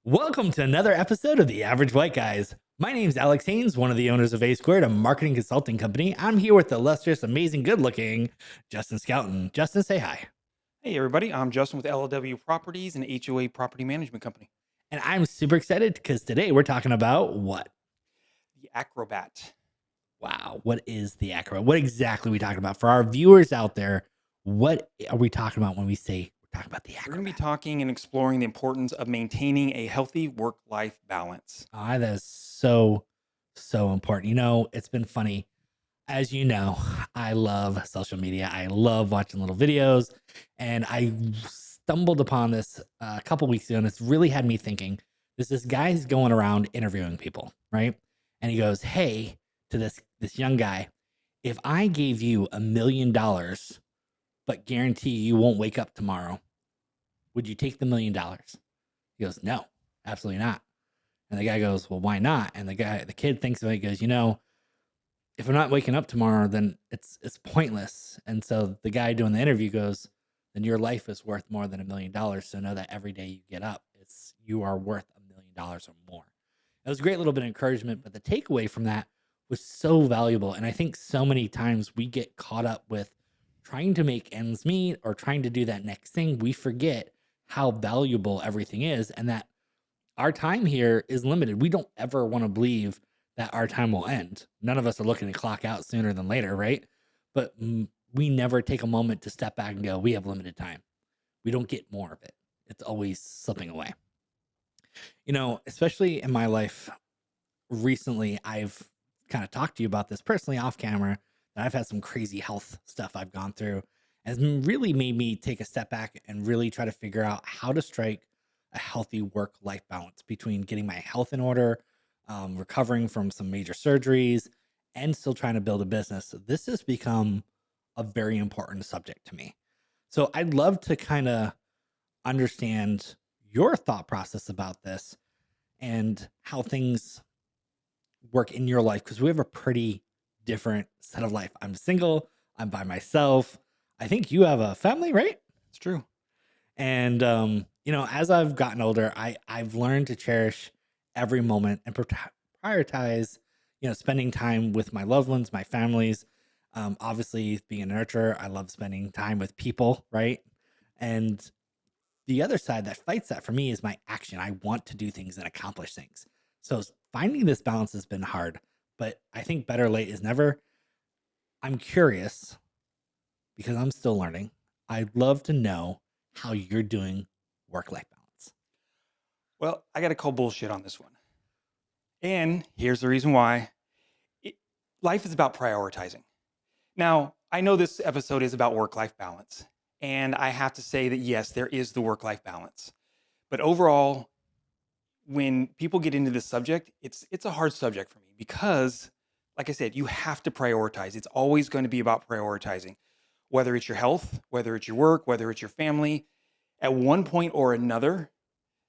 Welcome to another episode of The Average White Guys. My name's Alex Haynes, one of the owners of A Squared, a marketing consulting company. I'm here with the illustrious, amazing, good-looking Justin Scouten. Justin, say hi. Hey everybody, I'm Justin with LLW Properties and HOA Property Management Company. And I'm super excited because today we're talking about what? The Acrobat. Wow, what is the Acrobat? What exactly are we talking about? For our viewers out there, what are we talking about when we say we're talking about the We're going to be Acrobat? talking and exploring the importance of maintaining a healthy work-life balance. Ah, that is so important. It's been funny. As you know, I love social media. I love watching little videos, and I stumbled upon this a couple weeks ago, and it's really had me thinking. There's this guy who's going around interviewing people, right? And he goes, "Hey," to this young guy, "if I gave you $1 million, but guarantee you won't wake up tomorrow, would you take the $1 million?" He goes, "No, absolutely not." And the guy goes, "Well, why not?" And the kid thinks about it. He goes, if I'm not waking up tomorrow, then it's pointless. And so the guy doing the interview goes, then your life is worth more than $1 million. So know that every day you get up, you are worth $1 million or more. It was a great little bit of encouragement, but the takeaway from that was so valuable. And I think so many times we get caught up with trying to make ends meet or trying to do that next thing. We forget how valuable everything is and that our time here is limited. We don't ever want to believe that our time will end. None of us are looking to clock out sooner than later, right? But we never take a moment to step back and go, we have limited time. We don't get more of it. It's always slipping away. Especially in my life recently, I've kind of talked to you about this personally off camera that I've had some crazy health stuff I've gone through has really made me take a step back and really try to figure out how to strike a healthy work life balance between getting my health in order, recovering from some major surgeries, and still trying to build a business. So this has become a very important subject to me. So I'd love to kind of understand your thought process about this and how things work in your life because we have a pretty different set of life. I'm single, I'm by myself. I think you have a family, right? It's true. And as I've gotten older, I've learned to cherish every moment and prioritize, spending time with my loved ones, my families. Obviously, being a nurturer, I love spending time with people, right? And the other side that fights that for me is my action. I want to do things and accomplish things. So finding this balance has been hard, but I think better late is never. I'm curious because I'm still learning. I'd love to know how you're doing work life balance. Well, I got to call bullshit on this one. And here's the reason why. It, Life is about prioritizing. Now, I know this episode is about work-life balance, and I have to say that yes, there is the work-life balance. But overall, when people get into this subject, it's a hard subject for me because like I said, you have to prioritize. It's always going to be about prioritizing. Whether it's your health, whether it's your work, whether it's your family, at one point or another,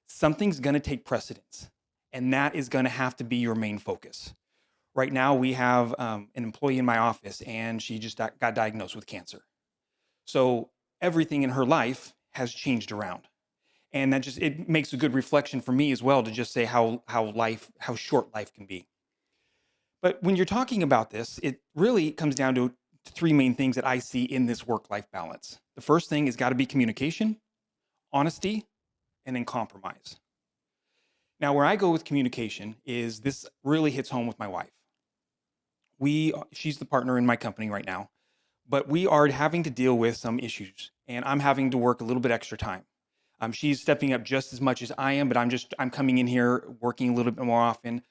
something's going to take precedence. And that is going to have to be your main focus. Right now, we have an employee in my office, and she just got diagnosed with cancer. So everything in her life has changed around. And that just, it makes a good reflection for me as well to just say how short life can be. But when you're talking about this, it really comes down to three main things that I see in this work-life balance. The first thing has got to be communication, honesty, and then compromise. Now, where I go with communication is this really hits home with my wife. She's the partner in my company right now, but we are having to deal with some issues, and I'm having to work a little bit extra time. She's stepping up just as much as I am, but I'm coming in here working a little bit more often.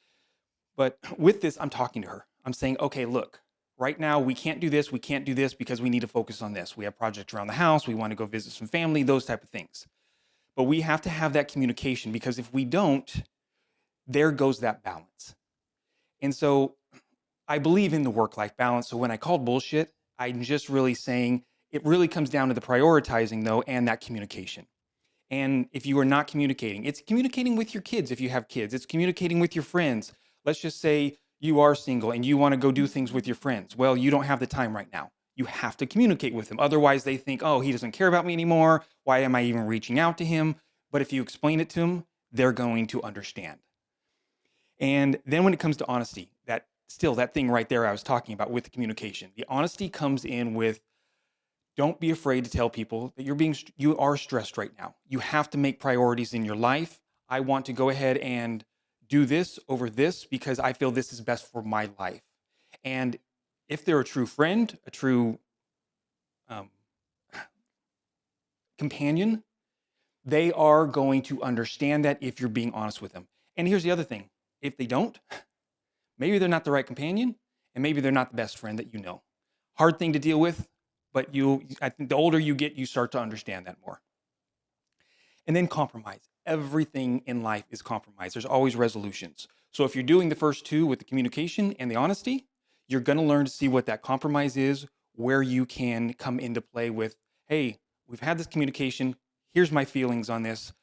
But with this, I'm talking to her. I'm saying, okay, look, right now we can't do this. We can't do this because we need to focus on this. We have projects around the house. We want to go visit some family, those type of things. But we have to have that communication because if we don't, there goes that balance. And so I believe in the work-life balance. So when I called bullshit, I'm just really saying it really comes down to the prioritizing though, and that communication. And if you are not communicating, it's communicating with your kids if you have kids. It's communicating with your friends. Let's just say you are single and you want to go do things with your friends. Well, you don't have the time right now. You have to communicate with them. Otherwise, they think, oh, he doesn't care about me anymore. Why am I even reaching out to him? But if you explain it to them, they're going to understand. And then when it comes to honesty, that thing right there I was talking about with the communication, the honesty comes in with, don't be afraid to tell people that you are stressed right now. You have to make priorities in your life. I want to go ahead and do this over this because I feel this is best for my life. And if they're a true friend, a true um, companion, they are going to understand that if you're being honest with them. And here's the other thing. If they don't, maybe they're not the right companion, and maybe they're not the best friend that you know. Hard thing to deal with, but I think the older you get, you start to understand that more. And then compromise. Everything in life is compromise. There's always resolutions. So if you're doing the first two with the communication and the honesty, you're going to learn to see what that compromise is, where you can come into play with, hey, we've had this communication. Here's my feelings on this.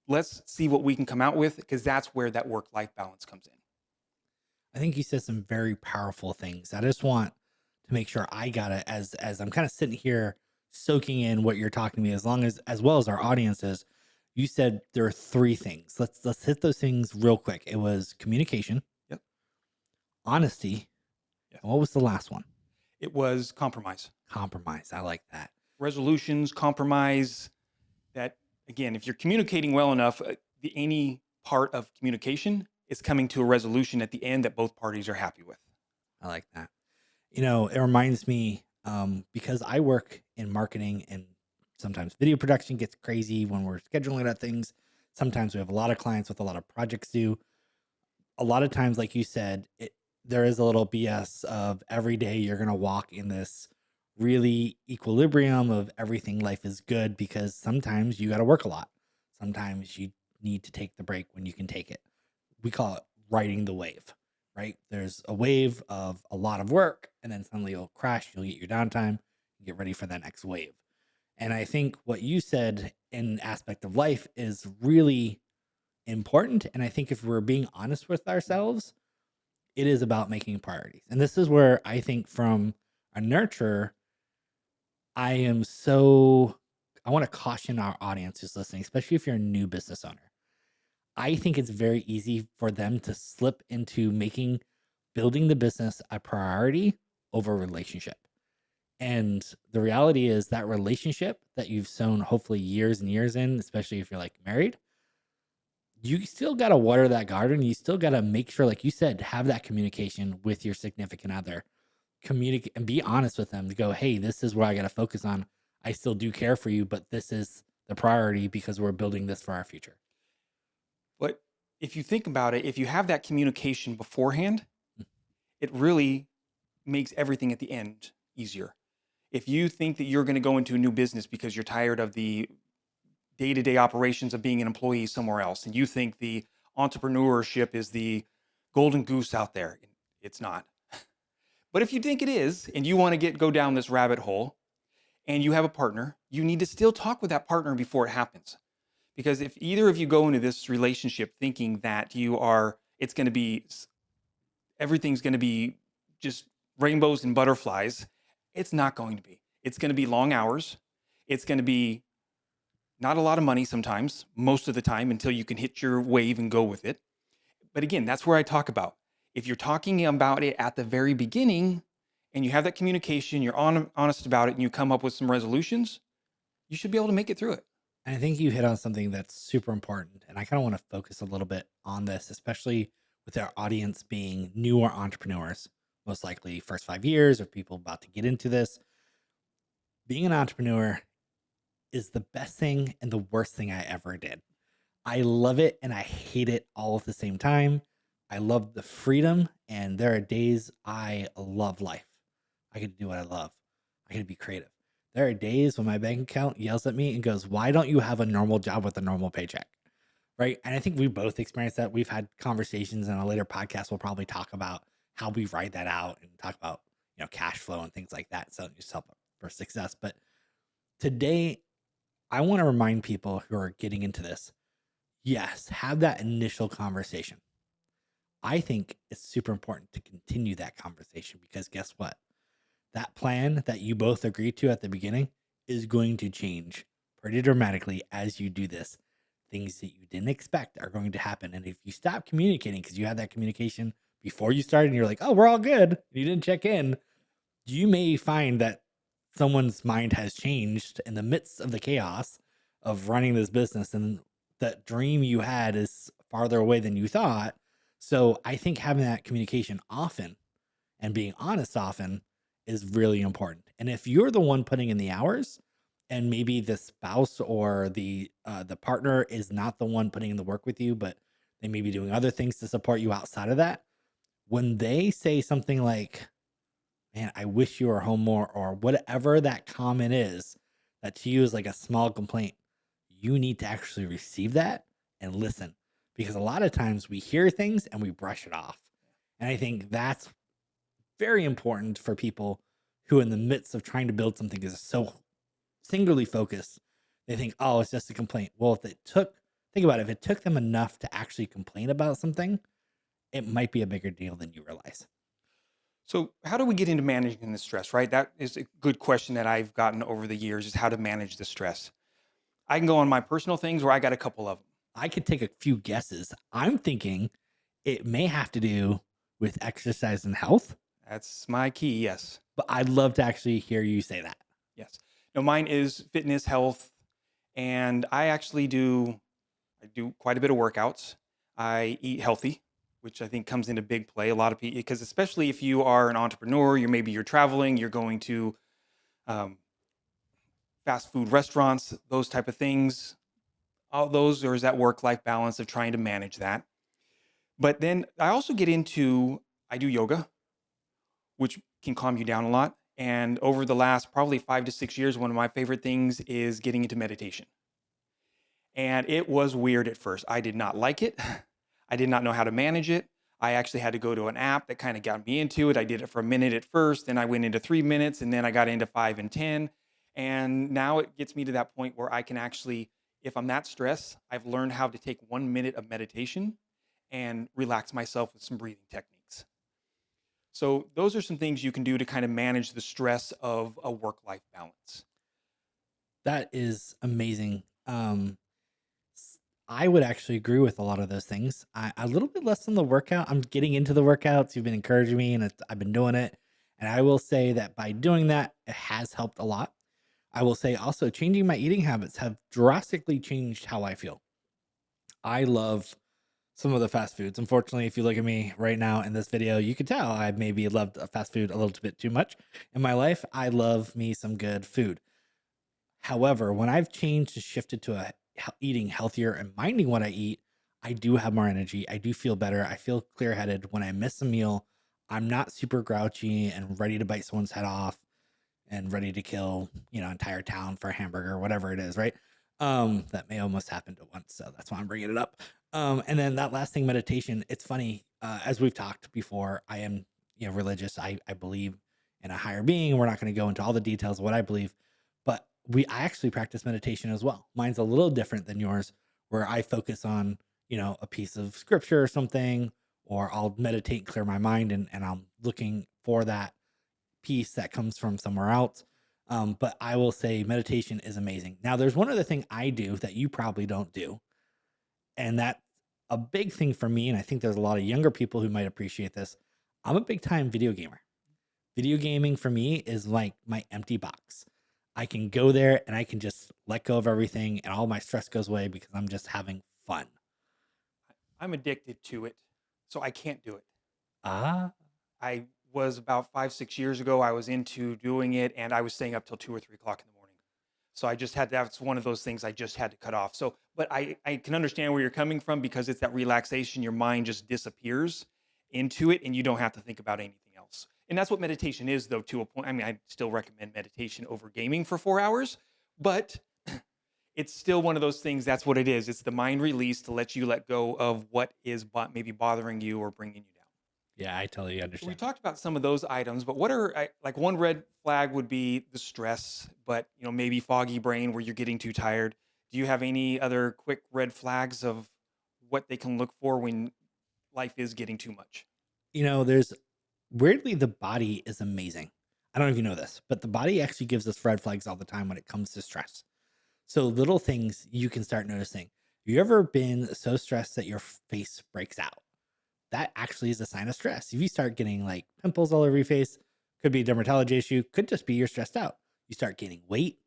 Let's see what we can come out with, because that's where that work-life balance comes in. I think you said some very powerful things. I just want to make sure I got it as I'm kind of sitting here soaking in what you're talking to me, as well as our audiences. You said there are three things. Let's hit those things real quick. It was communication, Yep. honesty, Yes. and what was the last one? It was compromise. Compromise. I like that. Resolutions, compromise. That, again, if you're communicating well enough, any part of communication is coming to a resolution at the end that both parties are happy with. I like that. It reminds me, because I work in marketing, and sometimes video production gets crazy when we're scheduling out things. Sometimes we have a lot of clients with a lot of projects due. A lot of times, like you said, there is a little BS of every day you're going to walk in this really equilibrium of everything. Life is good because sometimes you got to work a lot. Sometimes you need to take the break when you can take it. We call it riding the wave, right? There's a wave of a lot of work, and then suddenly you'll crash, you'll get your downtime, get ready for that next wave. And I think what you said in aspect of life is really important. And I think if we're being honest with ourselves, it is about making priorities. And this is where I think, from a nurturer, I want to caution our audience who's listening, especially if you're a new business owner. I think it's very easy for them to slip into building the business a priority over relationship. And the reality is that relationship that you've sown hopefully years and years in, especially if you're like married, you still got to water that garden. You still got to make sure, like you said, have that communication with your significant other, communicate and be honest with them to go, hey, this is where I got to focus on. I still do care for you, but this is the priority because we're building this for our future. But if you think about it, if you have that communication beforehand, it really makes everything at the end easier. If you think that you're going to go into a new business because you're tired of the day-to-day operations of being an employee somewhere else, and you think the entrepreneurship is the golden goose out there, it's not. But if you think it is, and you want to go down this rabbit hole, and you have a partner, you need to still talk with that partner before it happens. Because if either of you go into this relationship thinking that everything's going to be just rainbows and butterflies, it's not going to be. It's going to be long hours. It's going to be not a lot of money sometimes, most of the time, until you can hit your wave and go with it. But again, that's where I talk about. If you're talking about it at the very beginning and you have that communication, you're honest about it, and you come up with some resolutions, you should be able to make it through it. And I think you hit on something that's super important. And I kind of want to focus a little bit on this, especially with our audience being newer entrepreneurs, most likely first 5 years, or people about to get into this. Being an entrepreneur is the best thing and the worst thing I ever did. I love it and I hate it all at the same time. I love the freedom, and there are days I love life. I get to do what I love. I get to be creative. There are days when my bank account yells at me and goes, "Why don't you have a normal job with a normal paycheck?" Right? And I think we both experienced that. We've had conversations in a later podcast. We'll probably talk about how we write that out and talk about, cash flow and things like that, setting yourself up for success. But today, I want to remind people who are getting into this, yes, have that initial conversation. I think it's super important to continue that conversation, because guess what? That plan that you both agreed to at the beginning is going to change pretty dramatically as you do this. things that you didn't expect are going to happen. And if you stop communicating because you had that communication before you started and you're like, oh, we're all good, and you didn't check in, you may find that someone's mind has changed in the midst of the chaos of running this business, and that dream you had is farther away than you thought. So I think having that communication often and being honest often is really important. And if you're the one putting in the hours, and maybe the spouse or the partner is not the one putting in the work with you, but they may be doing other things to support you outside of that, when they say something like, man, I wish you were home more, or whatever that comment is, that to you is like a small complaint, you need to actually receive that and listen. Because a lot of times we hear things and we brush it off. And I think that's very important for people who, in the midst of trying to build something, is so singularly focused. They think, oh, it's just a complaint. Well, think about it, if it took them enough to actually complain about something, it might be a bigger deal than you realize. So, how do we get into managing the stress, right? That is a good question that I've gotten over the years is how to manage the stress. I can go on my personal things where I got a couple of them. I could take a few guesses. I'm thinking it may have to do with exercise and health, That's my key, yes. but I'd love to actually hear you say that. Yes. No, mine is fitness, health, and I do quite a bit of workouts. I eat healthy, which I think comes into big play. A lot of people, because especially if you are an entrepreneur, you're traveling, you're going to um, fast food restaurants, those type of things. All those, there's that work-life balance of trying to manage that. But then I also I do yoga, which can calm you down a lot. And over the last probably 5 to 6 years, one of my favorite things is getting into meditation. And it was weird at first. I did not like it. I did not know how to manage it. I actually had to go to an app that kind of got me into it. I did it for a minute at first, then I went into 3 minutes, and then I got into 5 and 10. And now it gets me to that point where I can actually, if I'm that stressed, I've learned how to take 1 minute of meditation and relax myself with some breathing techniques. So those are some things you can do to kind of manage the stress of a work-life balance. That is amazing. I would actually agree with a lot of those things. A little bit less on the workout. I'm getting into the workouts. You've been encouraging me, and I've been doing it. And I will say that by doing that, it has helped a lot. I will say also changing my eating habits have drastically changed how I feel. I love some of the fast foods. Unfortunately, if you look at me right now in this video, you can tell I maybe loved fast food a little bit too much in my life. I love me some good food. However, when I've changed and shifted to eating healthier and minding what I eat, I do have more energy. I do feel better. I feel clear headed. When I miss a meal, I'm not super grouchy and ready to bite someone's head off and ready to kill, entire town for a hamburger or whatever it is, right? That may almost happen at once, so that's why I'm bringing it up. And then that last thing, meditation. It's funny, as we've talked before, I am, religious. I believe in a higher being. We're not going to go into all the details of what I believe, but I actually practice meditation as well. Mine's a little different than yours, where I focus on, a piece of scripture or something, or I'll meditate and clear my mind, and I'm looking for that peace that comes from somewhere else. But I will say meditation is amazing. Now, there's one other thing I do that you probably don't do, and that's a big thing for me. And I think there's a lot of younger people who might appreciate this. I'm a big time video gamer. Video gaming for me is like my empty box. I can go there and I can just let go of everything, and all my stress goes away because I'm just having fun. I'm addicted to it, so I can't do it. Ah, I was about 5, 6 years ago, I was into doing it and I was staying up till 2 or 3 o'clock in the morning. So that's one of those things I just had to cut off. So, but I can understand where you're coming from because it's that relaxation. Your mind just disappears into it and you don't have to think about anything else. And that's what meditation is, though, to a point. I mean, I still recommend meditation over gaming for 4 hours, but it's still one of those things. That's what it is. It's the mind release to let you let go of what is maybe bothering you or bringing you down. yeah, I totally So we understand. talked about some of those items, but what are like one red flag would be the stress, but maybe foggy brain where you're getting too tired. Do you have any other quick red flags of what they can look for when life is getting too much? There's weirdly, the body is amazing. I don't know if you know this, but the body actually gives us red flags all the time when it comes to stress. So little things you can start noticing. You ever been so stressed that your face breaks out? That actually is a sign of stress. If you start getting like pimples all over your face, could be a dermatology issue, could just be you're stressed out. You start gaining weight,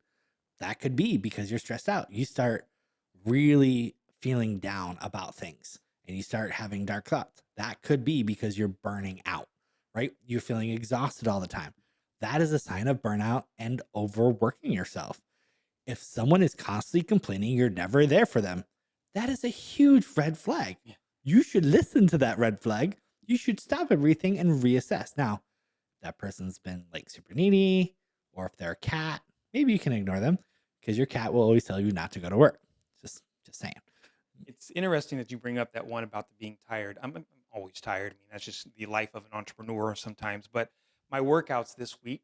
that could be because you're stressed out. You start really feeling down about things and you start having dark thoughts. That could be because you're burning out, right? You're feeling exhausted all the time. That is a sign of burnout and overworking yourself. If someone is constantly complaining you're never there for them, that is a huge red flag. Yeah. You should listen to that red flag. You should stop everything and reassess. Now, that person's been like super needy, or if they're a cat, maybe you can ignore them because your cat will always tell you not to go to work. Just saying. It's interesting that you bring up that one about the being tired. I'm always tired. I mean, that's just the life of an entrepreneur sometimes. But my workouts this week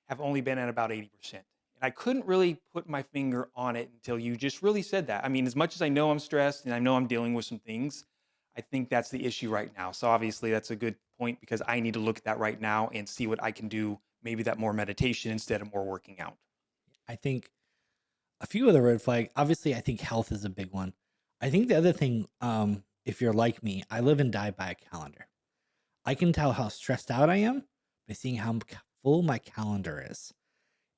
have only been at about 80%. And I couldn't really put my finger on it until you just really said that. I mean, as much as I know I'm stressed and I know I'm dealing with some things, I think that's the issue right now. So obviously that's a good point because I need to look at that right now and see what I can do. Maybe that more meditation instead of more working out. I think a few of the red flag, obviously, I think health is a big one. I think the other thing, if you're like me, I live and die by a calendar. I can tell how stressed out I am by seeing how full my calendar is.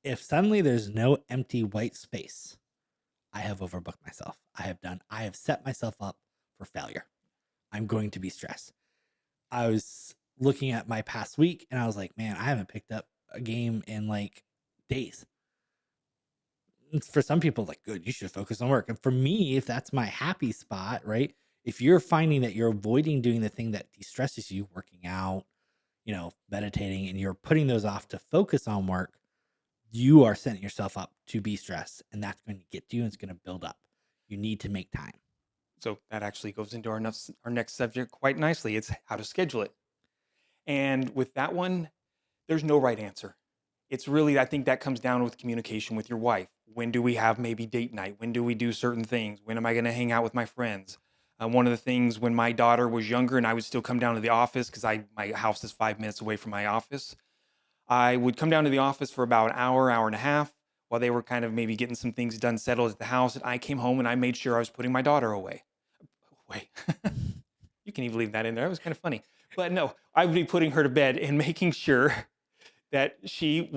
If suddenly there's no empty white space, I have overbooked myself. I have set myself up for failure. I'm going to be stressed. I was looking at my past week and I was like, man, I haven't picked up a game in like days. For some people, like, good, you should focus on work. And for me, if that's my happy spot, right? If you're finding that you're avoiding doing the thing that de-stresses you, working out, meditating, and you're putting those off to focus on work, you are setting yourself up to be stressed, and that's going to get to you and it's going to build up. You need to make time. So that actually goes into our next subject quite nicely. It's how to schedule it. And with that one, there's no right answer. It's really, I think that comes down with communication with your wife. When do we have maybe date night? When do we do certain things? When am I going to hang out with my friends? One of the things when my daughter was younger and I would still come down to the office because my house is 5 minutes away from my office. I would come down to the office for about an hour, hour and a half while they were kind of maybe getting some things done, settled at the house. And I came home and I made sure I was putting my daughter away. Wait, you can even leave that in there. It was kind of funny. But no, I would be putting her to bed and making sure that she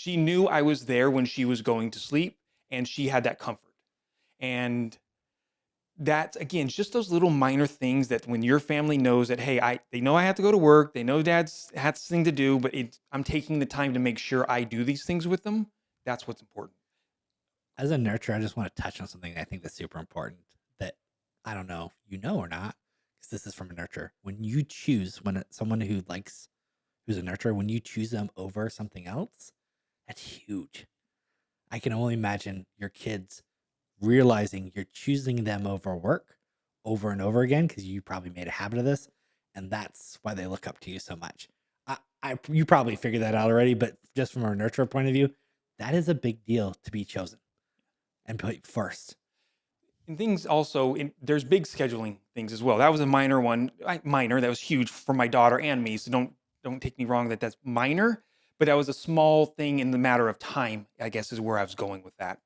knew I was there when she was going to sleep and she had that comfort. And that again, just those little minor things that when your family knows that, hey, they know I have to go to work, they know dad's has this thing to do, but I'm taking the time to make sure I do these things with them. That's what's important. As a nurturer, I just want to touch on something I think that's super important that I don't know if you know or not, because this is from a nurturer. When you choose someone who's a nurturer, when you choose them over something else, that's huge. I can only imagine your kids realizing you're choosing them over work over and over again because you probably made a habit of this, and that's why they look up to you so much. You probably figured that out already, but just from a nurturer point of view, that is a big deal to be chosen and put first. And things also, there's big scheduling things as well. That was a minor one, minor. That was huge for my daughter and me. So don't take me wrong that that's minor, but that was a small thing in the matter of time, I guess is where I was going with that.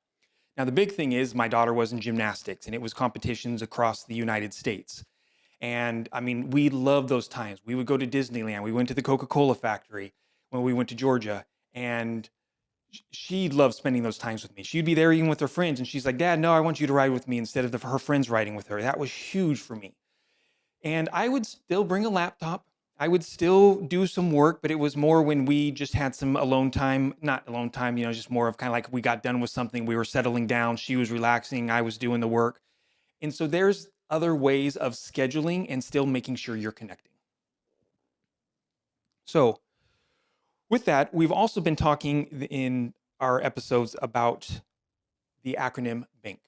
Now, the big thing is my daughter was in gymnastics and it was competitions across the United States. And I mean, we loved those times. We would go to Disneyland. We went to the Coca-Cola factory when we went to Georgia. And she loved spending those times with me. She'd be there even with her friends. And she's like, Dad, no, I want you to ride with me instead of her friends riding with her. That was huge for me. And I would still bring a laptop. I would still do some work, but it was more when we just had some alone time, not alone time, just more of kind of like we got done with something, we were settling down, she was relaxing, I was doing the work. And so there's other ways of scheduling and still making sure you're connecting. So with that, we've also been talking in our episodes about the acronym BINK.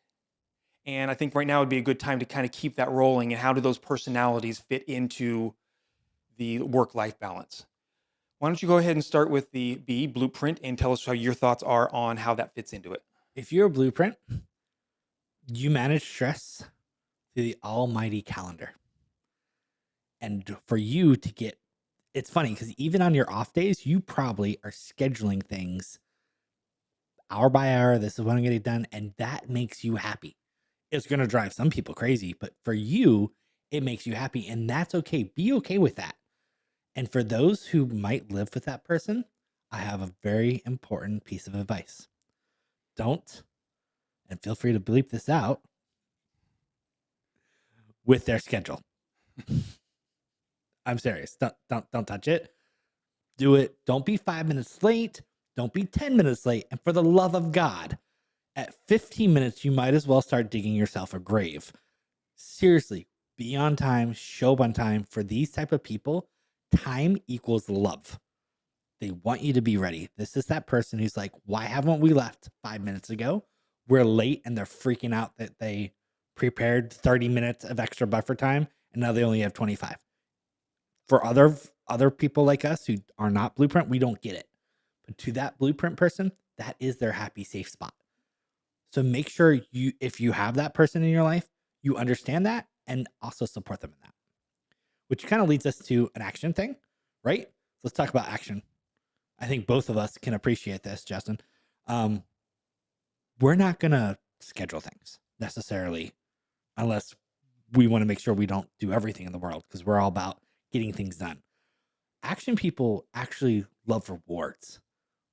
And I think right now would be a good time to kind of keep that rolling and how do those personalities fit into the work-life balance. Why don't you go ahead and start with the B, blueprint, and tell us how your thoughts are on how that fits into it. If you're a blueprint, you manage stress through the almighty calendar. And for you to get, it's funny because even on your off days, you probably are scheduling things hour by hour. This is when I'm getting done. And that makes you happy. It's going to drive some people crazy, but for you, it makes you happy. And that's okay. Be okay with that. And for those who might live with that person, I have a very important piece of advice. Don't, and feel free to bleep this out, with their schedule. I'm serious. Don't touch it. Do it. Don't be 5 minutes late. Don't be 10 minutes late. And for the love of God, at 15 minutes, you might as well start digging yourself a grave. Seriously, be on time, show up on time. For these type of people, time equals love. They want you to be ready. This is that person who's like, why haven't we left 5 minutes ago? We're late, and they're freaking out that they prepared 30 minutes of extra buffer time and now they only have 25. For other people like us who are not Blueprint, we don't get it. But to that Blueprint person, that is their happy, safe spot. So make sure if you have that person in your life, you understand that and also support them in that. Which kind of leads us to an action thing, right? Let's talk about action. I think both of us can appreciate this, Justin. We're not gonna schedule things necessarily unless we want to make sure we don't do everything in the world, because we're all about getting things done. Action people actually love rewards.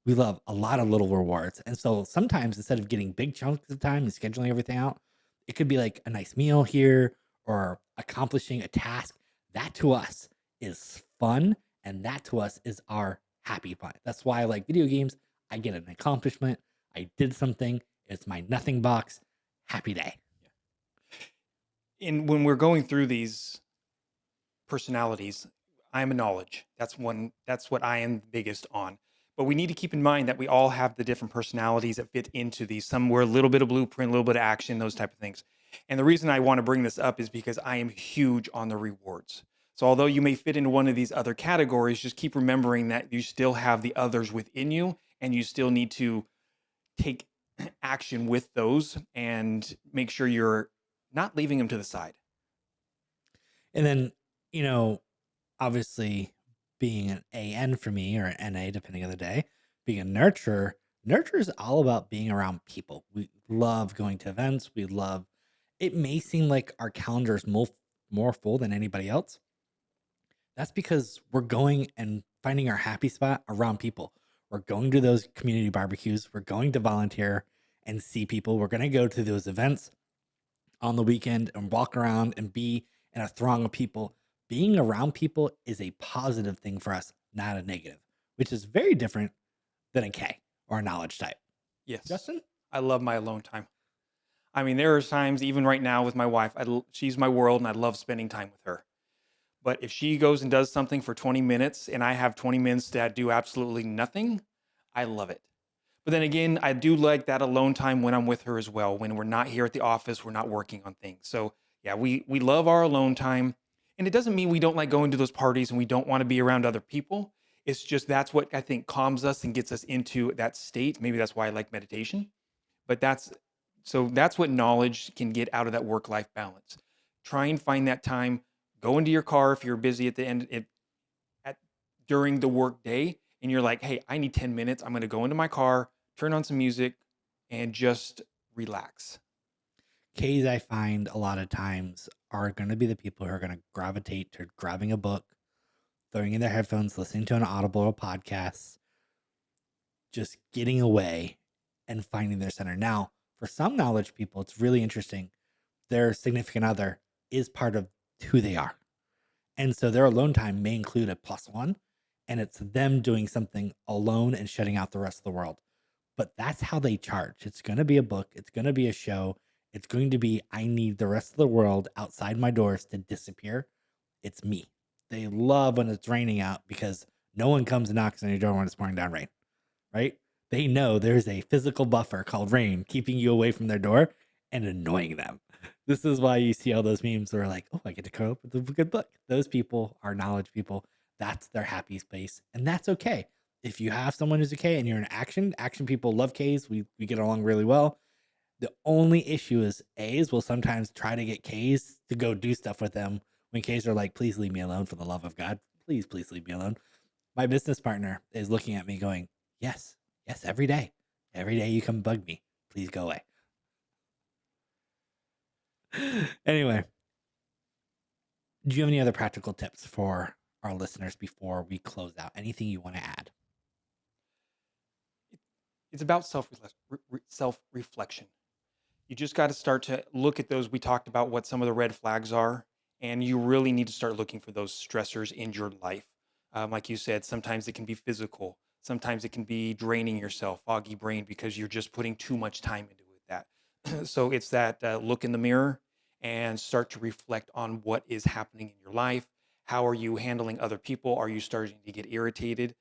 We love a lot of little rewards. And so sometimes instead of getting big chunks of time and scheduling everything out, it could be like a nice meal here or accomplishing a task. That to us is fun. And that to us is our happy point. That's why I like video games. I get an accomplishment. I did something. It's my nothing box. Happy day. And when we're going through these personalities, I'm a knowledge. That's what I am biggest on. But we need to keep in mind that we all have the different personalities that fit into these. Some were a little bit of Blueprint, a little bit of action, those type of things. And the reason I want to bring this up is because I am huge on the rewards. So although you may fit into one of these other categories, just keep remembering that you still have the others within you, and you still need to take action with those and make sure you're not leaving them to the side. And then, you know, obviously being an AN for me, or an NA, depending on the day, being a nurturer is all about being around people. We love going to events. We love, it may seem like our calendar is more full than anybody else. That's because we're going and finding our happy spot around people. We're going to those community barbecues. We're going to volunteer and see people. We're going to go to those events on the weekend and walk around and be in a throng of people. Being around people is a positive thing for us, not a negative, which is very different than a K or a knowledge type. Yes. Justin? I love my alone time. I mean, there are times, even right now with my wife, she's my world and I love spending time with her. But if she goes and does something for 20 minutes and I have 20 minutes to do absolutely nothing, I love it. But then again, I do like that alone time when I'm with her as well. When we're not here at the office, we're not working on things. So yeah, we love our alone time. And it doesn't mean we don't like going to those parties and we don't want to be around other people. It's just that's what I think calms us and gets us into that state. Maybe that's why I like meditation. But that's what knowledge can get out of that work-life balance. Try and find that time. Go into your car if you're busy at the end during the work day and you're like, hey, I need 10 minutes. I'm going to go into my car, turn on some music, and just relax. K's, I find a lot of times, are going to be the people who are going to gravitate to grabbing a book, throwing in their headphones, listening to an Audible or podcast, just getting away and finding their center. Now, for some knowledge people, it's really interesting. Their significant other is part of who they are. And so their alone time may include a +1, and it's them doing something alone and shutting out the rest of the world. But that's how they charge. It's going to be a book. It's going to be a show. It's going to be, I need the rest of the world outside my doors to disappear. It's me. They love when it's raining out because no one comes and knocks on your door when it's pouring down rain, right? They know there's a physical buffer called rain keeping you away from their door and annoying them. This is why you see all those memes where like, oh, I get to curl up with a good book. Those people are knowledge people. That's their happy space. And that's okay. If you have someone who's a K and you're an action people love Ks. We get along really well. The only issue is A's will sometimes try to get K's to go do stuff with them when K's are like, please leave me alone for the love of God. Please leave me alone. My business partner is looking at me going, yes, every day. Every day you come bug me. Please go away. Anyway, do you have any other practical tips for our listeners before we close out? Anything you want to add? It's about self-reflection. You just got to start to look at those. We talked about what some of the red flags are, and you really need to start looking for those stressors in your life. Like you said, sometimes it can be physical, sometimes it can be draining yourself, foggy brain, because you're just putting too much time into it. That so it's that look in the mirror and start to reflect on what is happening in your life. How are you handling other people? Are you starting to get irritated?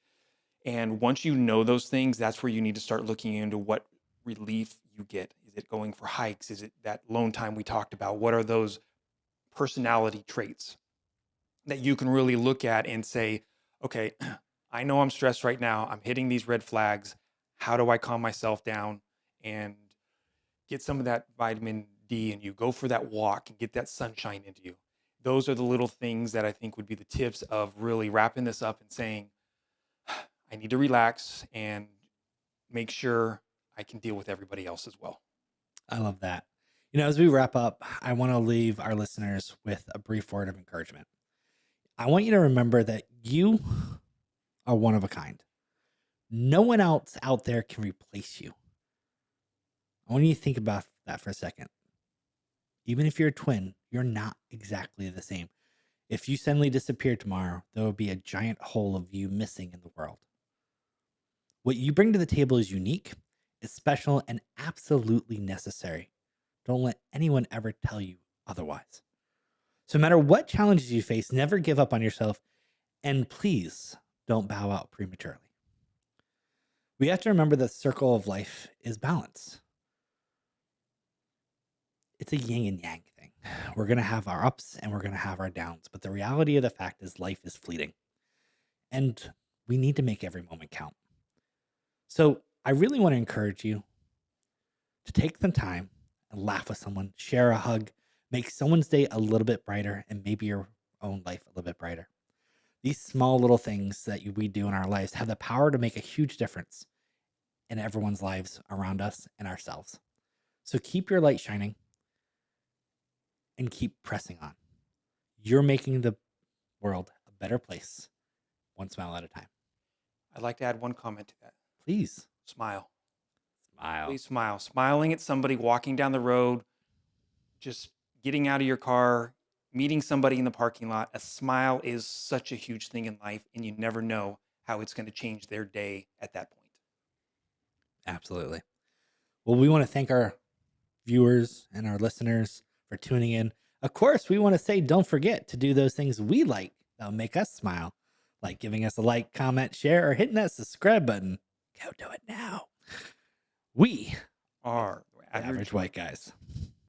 And once you know those things, that's where you need to start looking into what relief you get. Is it going for hikes? Is it that alone time we talked about? What are those personality traits that you can really look at and say, okay, I know I'm stressed right now. I'm hitting these red flags. How do I calm myself down and get some of that vitamin D in you? Go for that walk and get that sunshine into you. Those are the little things that I think would be the tips of really wrapping this up and saying, I need to relax and make sure I can deal with everybody else as well. I love that. As we wrap up, I want to leave our listeners with a brief word of encouragement. I want you to remember that you are one of a kind. No one else out there can replace you. I want you to think about that for a second. Even if you're a twin, you're not exactly the same. If you suddenly disappeared tomorrow, there would be a giant hole of you missing in the world. What you bring to the table is unique, is special, and absolutely necessary. Don't let anyone ever tell you otherwise. So, no matter what challenges you face, never give up on yourself, and please don't bow out prematurely. We have to remember the circle of life is balance. It's a yin and yang thing. We're going to have our ups and we're going to have our downs, but the reality of the fact is life is fleeting, and we need to make every moment count. So, I really want to encourage you to take some time and laugh with someone, share a hug, make someone's day a little bit brighter, and maybe your own life a little bit brighter. These small little things that we do in our lives have the power to make a huge difference in everyone's lives around us and ourselves. So keep your light shining and keep pressing on. You're making the world a better place, one smile at a time. I'd like to add one comment to that. Please Smile. smile. Please smile. Smiling at somebody walking down the road, just getting out of your car, meeting somebody in the parking lot. A smile is such a huge thing in life, and you never know how it's going to change their day at that point. Absolutely. Well, we want to thank our viewers and our listeners for tuning in. Of course, we want to say don't forget to do those things we like that'll make us smile, like giving us a like, comment, share, or hitting that subscribe button. Go do it now. We Are the average white guys.